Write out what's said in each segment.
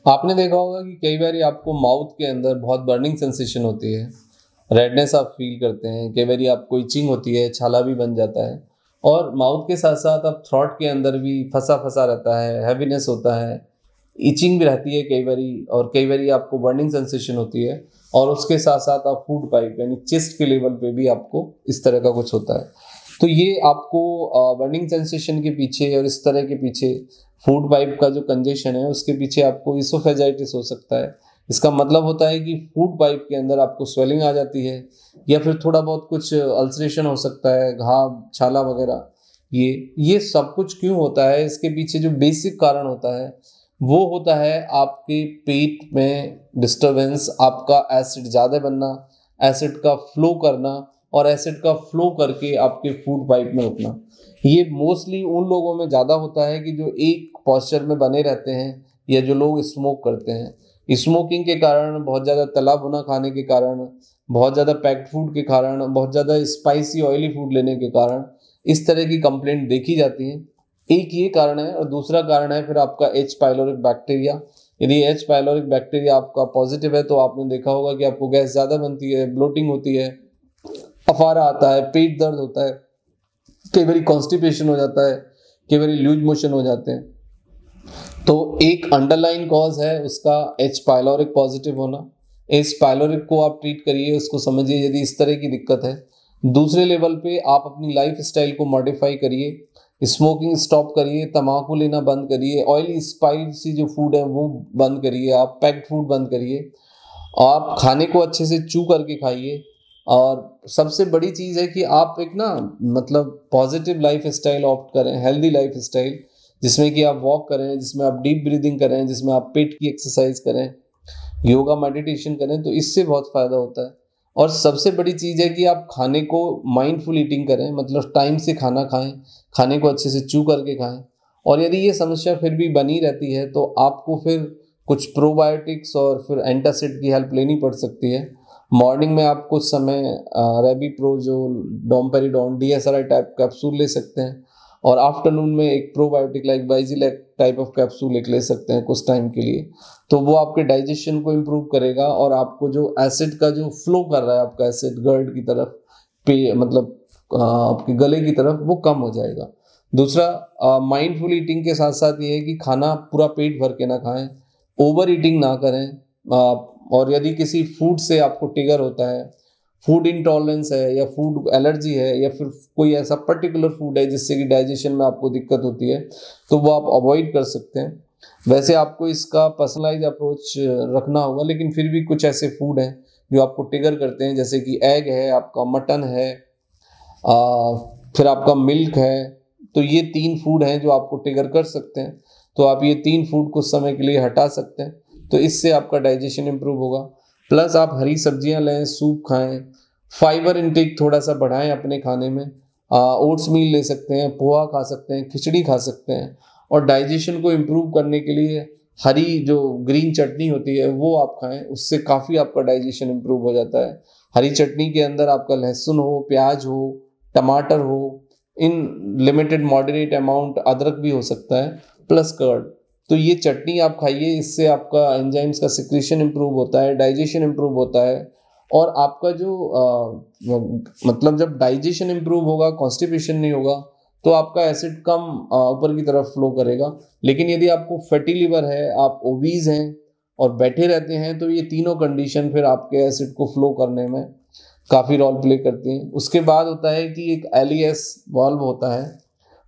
आपने देखा होगा कि कई बार आपको माउथ के अंदर बहुत बर्निंग सेंसेशन होती है, रेडनेस आप फील करते हैं, कई बार आपको इचिंग होती है, छाला भी बन जाता है और माउथ के साथ साथ आप थ्रॉट के अंदर भी फंसा फंसा रहता है, हैवीनेस होता है, इचिंग भी रहती है कई बारी और कई बारी आपको बर्निंग सेंसेशन होती है और उसके साथ साथ आप फूड पाइप यानी चेस्ट के लेवल पे भी आपको इस तरह का कुछ होता है। तो ये आपको बर्निंग सेंसेशन के पीछे और इस तरह के पीछे फूड पाइप का जो कंजेशन है उसके पीछे आपको इसोफेजाइटिस हो सकता है। इसका मतलब होता है कि फूड पाइप के अंदर आपको स्वेलिंग आ जाती है या फिर थोड़ा बहुत कुछ अल्सरेशन हो सकता है, घाव, छाला वगैरह। ये सब कुछ क्यों होता है, इसके पीछे जो बेसिक कारण होता है वो होता है आपके पेट में डिस्टरबेंस, आपका एसिड ज़्यादा बनना, एसिड का फ्लो करना और एसिड का फ्लो करके आपके फूड पाइप में रुकना। ये मोस्टली उन लोगों में ज़्यादा होता है कि जो एक पॉस्चर में बने रहते हैं या जो लोग स्मोक करते हैं। स्मोकिंग के कारण, बहुत ज़्यादा तला भुना खाने के कारण, बहुत ज़्यादा पैक्ड फूड के कारण, बहुत ज़्यादा स्पाइसी ऑयली फूड लेने के कारण इस तरह की कंप्लेंट देखी जाती है। एक ये कारण है और दूसरा कारण है फिर आपका एच पाइलोरिक बैक्टीरिया। यदि एच पाइलोरिक बैक्टीरिया आपका पॉजिटिव है तो आपने देखा होगा कि आपको गैस ज़्यादा बनती है, ब्लोटिंग होती है, अफारा आता है, पेट दर्द होता है, कई बार कॉन्स्टिपेशन हो जाता है, कई बार लूज मोशन हो जाते हैं। तो एक अंडरलाइन कॉज है उसका एच पाइलोरिक पॉजिटिव होना। एच पाइलोरिक को आप ट्रीट करिए, उसको समझिए यदि इस तरह की दिक्कत है। दूसरे लेवल पे आप अपनी लाइफ स्टाइल को मॉडिफाई करिए, स्मोकिंग स्टॉप करिए, तम्बाकू लेना बंद करिए, ऑयली स्पाइसी जो फूड है वो बंद करिए, आप पैक्ड फूड बंद करिए, आप खाने को अच्छे से च्यू करके खाइए। और सबसे बड़ी चीज़ है कि आप एक ना मतलब पॉजिटिव लाइफ स्टाइल ऑप्ट करें, हेल्दी लाइफ स्टाइल, जिसमें कि आप वॉक करें, जिसमें आप डीप ब्रीदिंग करें, जिसमें आप पेट की एक्सरसाइज करें, योगा मेडिटेशन करें, तो इससे बहुत फ़ायदा होता है। और सबसे बड़ी चीज़ है कि आप खाने को माइंडफुल ईटिंग करें, मतलब टाइम से खाना खाएं, खाने को अच्छे से च्यू करके खाएं। और यदि ये समस्या फिर भी बनी रहती है तो आपको फिर कुछ प्रोबायोटिक्स और फिर एंटासिड की हेल्प लेनी पड़ सकती है। मॉर्निंग में आप कुछ समय rabeprazole, domperidone, DSRI type capsule ले सकते हैं और आफ्टरनून में एक probiotic like Bifilac type of capsule एक ले सकते हैं कुछ टाइम के लिए। तो वो आपके डाइजेशन को इम्प्रूव करेगा और आपको जो एसिड का जो फ्लो कर रहा है, आपका एसिड गर्ड की तरफ पे मतलब आपके गले की तरफ, वो कम हो जाएगा। दूसरा, माइंडफुल ईटिंग के साथ साथ ये है कि खाना पूरा पेट भर के ना खाएं, ओवर ईटिंग ना करें। और यदि किसी फूड से आपको ट्रिगर होता है, फूड इंटॉलरेंस है या फूड एलर्जी है या फिर कोई ऐसा पर्टिकुलर फूड है जिससे कि डाइजेशन में आपको दिक्कत होती है, तो वो आप अवॉइड कर सकते हैं। वैसे आपको इसका पर्सनलाइज अप्रोच रखना होगा, लेकिन फिर भी कुछ ऐसे फूड हैं जो आपको ट्रिगर करते हैं, जैसे कि एग है, आपका मटन है, फिर आपका मिल्क है। तो ये 3 फूड हैं जो आपको ट्रिगर कर सकते हैं। तो आप ये 3 फूड कुछ समय के लिए हटा सकते हैं, तो इससे आपका डाइजेशन इम्प्रूव होगा। प्लस आप हरी सब्जियां लें, सूप खाएं, फाइबर इनटेक थोड़ा सा बढ़ाएं अपने खाने में। ओट्स मील ले सकते हैं, पोहा खा सकते हैं, खिचड़ी खा सकते हैं। और डाइजेशन को इम्प्रूव करने के लिए हरी जो ग्रीन चटनी होती है वो आप खाएं, उससे काफ़ी आपका डाइजेशन इम्प्रूव हो जाता है। हरी चटनी के अंदर आपका लहसुन हो, प्याज हो, टमाटर हो, इन लिमिटेड मॉडरेट अमाउंट अदरक भी हो सकता है, प्लस कर्ड। तो ये चटनी आप खाइए, इससे आपका एंजाइम्स का सिक्रीशन इम्प्रूव होता है, डाइजेशन इम्प्रूव होता है। और आपका जो मतलब जब डाइजेशन इम्प्रूव होगा, कॉन्स्टिपेशन नहीं होगा, तो आपका एसिड कम ऊपर की तरफ फ्लो करेगा। लेकिन यदि आपको फैटी लिवर है, आप ओबीज हैं और बैठे रहते हैं, तो ये तीनों कंडीशन फिर आपके एसिड को फ्लो करने में काफ़ी रोल प्ले करती हैं। उसके बाद होता है कि एक एलियस वाल्व होता है,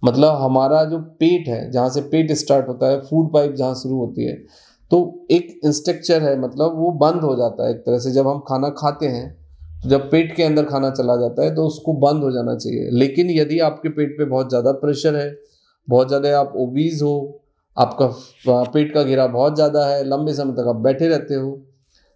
मतलब हमारा जो पेट है, जहाँ से पेट स्टार्ट होता है, फूड पाइप जहाँ शुरू होती है, तो एक स्ट्रक्चर है, मतलब वो बंद हो जाता है एक तरह से। जब हम खाना खाते हैं, तो जब पेट के अंदर खाना चला जाता है तो उसको बंद हो जाना चाहिए। लेकिन यदि आपके पेट पे बहुत ज़्यादा प्रेशर है, बहुत ज़्यादा आप ओबीज हो, आपका पेट का घेरा बहुत ज़्यादा है, लंबे समय तक आप बैठे रहते हो,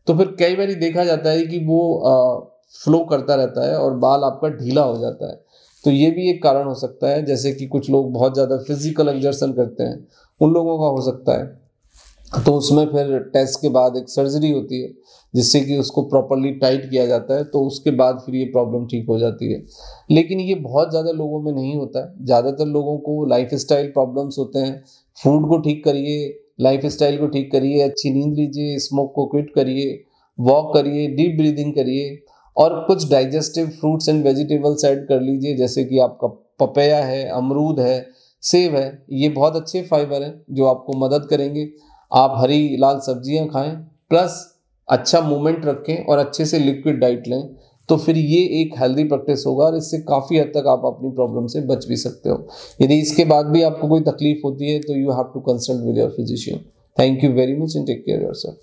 तो फिर कई बार देखा जाता है कि वो फ्लो करता रहता है और बाल आपका ढीला हो जाता है। तो ये भी एक कारण हो सकता है। जैसे कि कुछ लोग बहुत ज़्यादा फिजिकल एक्सर्शन करते हैं, उन लोगों का हो सकता है। तो उसमें फिर टेस्ट के बाद एक सर्जरी होती है जिससे कि उसको प्रॉपरली टाइट किया जाता है, तो उसके बाद फिर ये प्रॉब्लम ठीक हो जाती है। लेकिन ये बहुत ज़्यादा लोगों में नहीं होता है। ज़्यादातर लोगों को लाइफ स्टाइल प्रॉब्लम्स होते हैं। फूड को ठीक करिए, लाइफस्टाइल को ठीक करिए, अच्छी नींद लीजिए, स्मोक को क्विट करिए, वॉक करिए, डीप ब्रीदिंग करिए और कुछ digestive fruits and vegetables add कर लीजिए, जैसे कि आपका पपैया है, अमरूद है, सेब है। ये बहुत अच्छे फाइबर हैं जो आपको मदद करेंगे। आप हरी लाल सब्जियां खाएं, प्लस अच्छा मूवमेंट रखें और अच्छे से लिक्विड डाइट लें, तो फिर ये एक हेल्दी प्रैक्टिस होगा और इससे काफ़ी हद तक आप अपनी प्रॉब्लम से बच भी सकते हो। यदि इसके बाद भी आपको कोई तकलीफ होती है तो you have to consult with your physician. Thank you very much and take care yourself.